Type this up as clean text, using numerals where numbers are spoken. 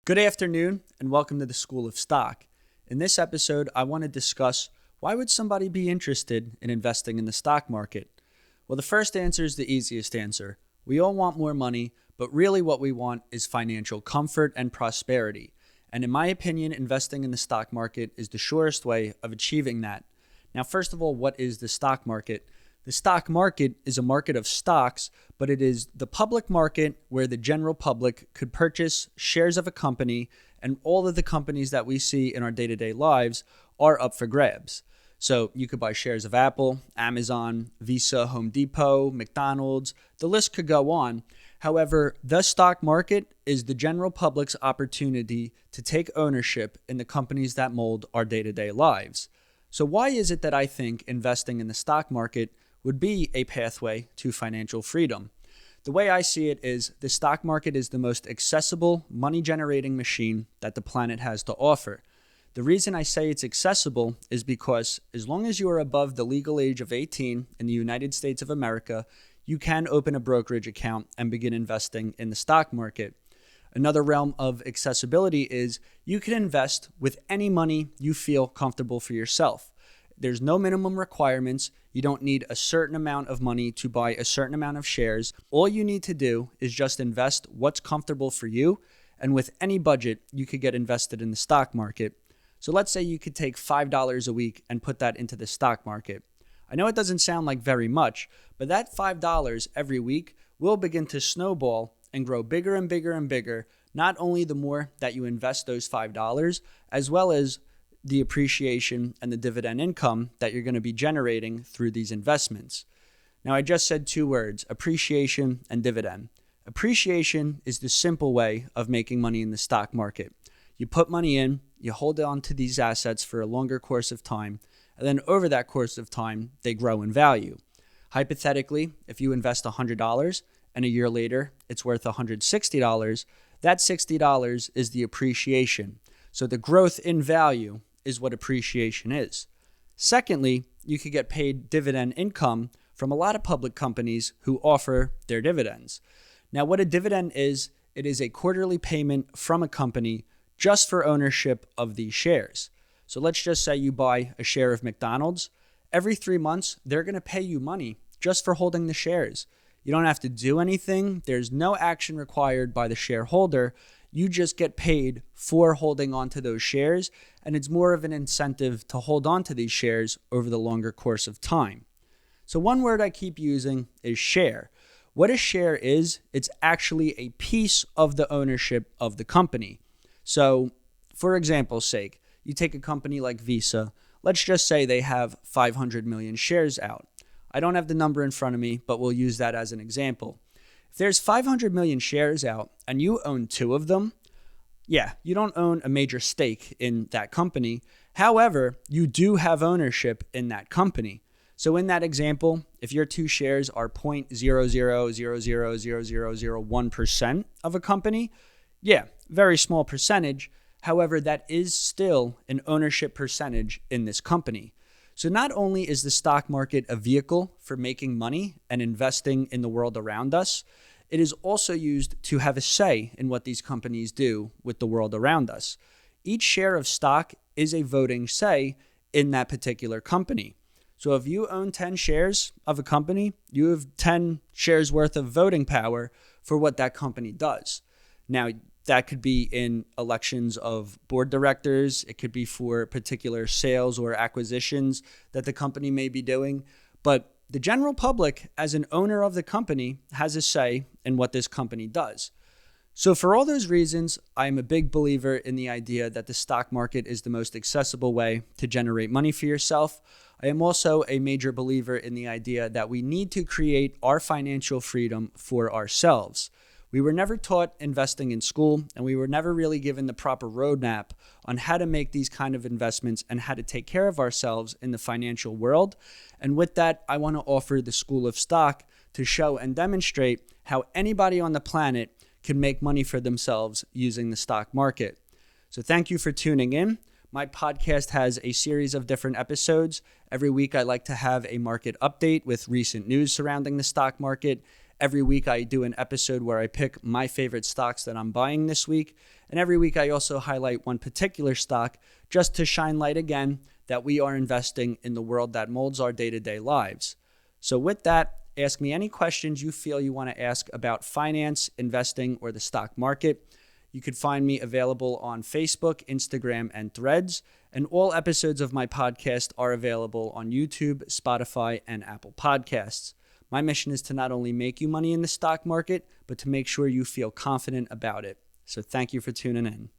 Good afternoon and welcome to the School of Stock. In this episode, I want to discuss why would somebody be interested in investing in the stock market? Well, the first answer is the easiest answer. We all want more money, but really what we want is financial comfort and prosperity. And in my opinion, investing in the stock market is the surest way of achieving that. Now, first of all, what is the stock market? The stock market is a market of stocks, but it is the public market where the general public could purchase shares of a company, and all of the companies that we see in our day-to-day lives are up for grabs. So you could buy shares of Apple, Amazon, Visa, Home Depot, McDonald's, the list could go on. However, the stock market is the general public's opportunity to take ownership in the companies that mold our day-to-day lives. So why is it that I think investing in the stock market would be a pathway to financial freedom? The way I see it is the stock market is the most accessible money-generating machine that the planet has to offer. The reason I say it's accessible is because as long as you are above the legal age of 18 in the United States of America, you can open a brokerage account and begin investing in the stock market. Another realm of accessibility is you can invest with any money you feel comfortable for yourself. There's no minimum requirements. You don't need a certain amount of money to buy a certain amount of shares. All you need to do is just invest what's comfortable for you. And with any budget, you could get invested in the stock market. So let's say you could take $5 a week and put that into the stock market. I know it doesn't sound like very much, but that $5 every week will begin to snowball and grow bigger and bigger and bigger, not only the more that you invest those $5, as well as the appreciation and the dividend income that you're going to be generating through these investments. Now, I just said two words, appreciation and dividend. Appreciation is the simple way of making money in the stock market. You put money in, you hold on to these assets for a longer course of time, and then over that course of time, they grow in value. Hypothetically, if you invest $100 and a year later it's worth $160, that $60 is the appreciation. So the growth in value is what appreciation is. Secondly, you could get paid dividend income from a lot of public companies who offer their dividends. Now, what a dividend is, it is a quarterly payment from a company just for ownership of these shares. So let's just say you buy a share of McDonald's. Every 3 months, they're going to pay you money just for holding the shares. You don't have to do anything. There's no action required by the shareholder. You just get paid for holding on to those shares, and it's more of an incentive to hold on to these shares over the longer course of time. So one word I keep using is share. What a share is, it's actually a piece of the ownership of the company. So for example's sake, you take a company like Visa. Let's just say they have 500 million shares out. I don't have the number in front of me, but we'll use that as an example. If there's 500 million shares out and you own 2 of them, you don't own a major stake in that company. However, you do have ownership in that company. So in that example, if your 2 shares are 0.00000001% of a company, very small percentage. However, that is still an ownership percentage in this company. So not only is the stock market a vehicle for making money and investing in the world around us, it is also used to have a say in what these companies do with the world around us. Each share of stock is a voting say in that particular company. So if you own 10 shares of a company, you have 10 shares worth of voting power for what that company does. Now, that could be in elections of board directors. It could be for particular sales or acquisitions that the company may be doing. But the general public, as an owner of the company, has a say in what this company does. So for all those reasons, I am a big believer in the idea that the stock market is the most accessible way to generate money for yourself. I am also a major believer in the idea that we need to create our financial freedom for ourselves. We were never taught investing in school, and we were never really given the proper roadmap on how to make these kind of investments and how to take care of ourselves in the financial world. And with that, I want to offer the School of Stock to show and demonstrate how anybody on the planet can make money for themselves using the stock market. So thank you for tuning in. My podcast has a series of different episodes. Every week, I like to have a market update with recent news surrounding the stock market. Every week I do an episode where I pick my favorite stocks that I'm buying this week. And every week I also highlight one particular stock just to shine light again that we are investing in the world that molds our day-to-day lives. So with that, ask me any questions you feel you want to ask about finance, investing, or the stock market. You could find me available on Facebook, Instagram, and Threads. And all episodes of my podcast are available on YouTube, Spotify, and Apple Podcasts. My mission is to not only make you money in the stock market, but to make sure you feel confident about it. So thank you for tuning in.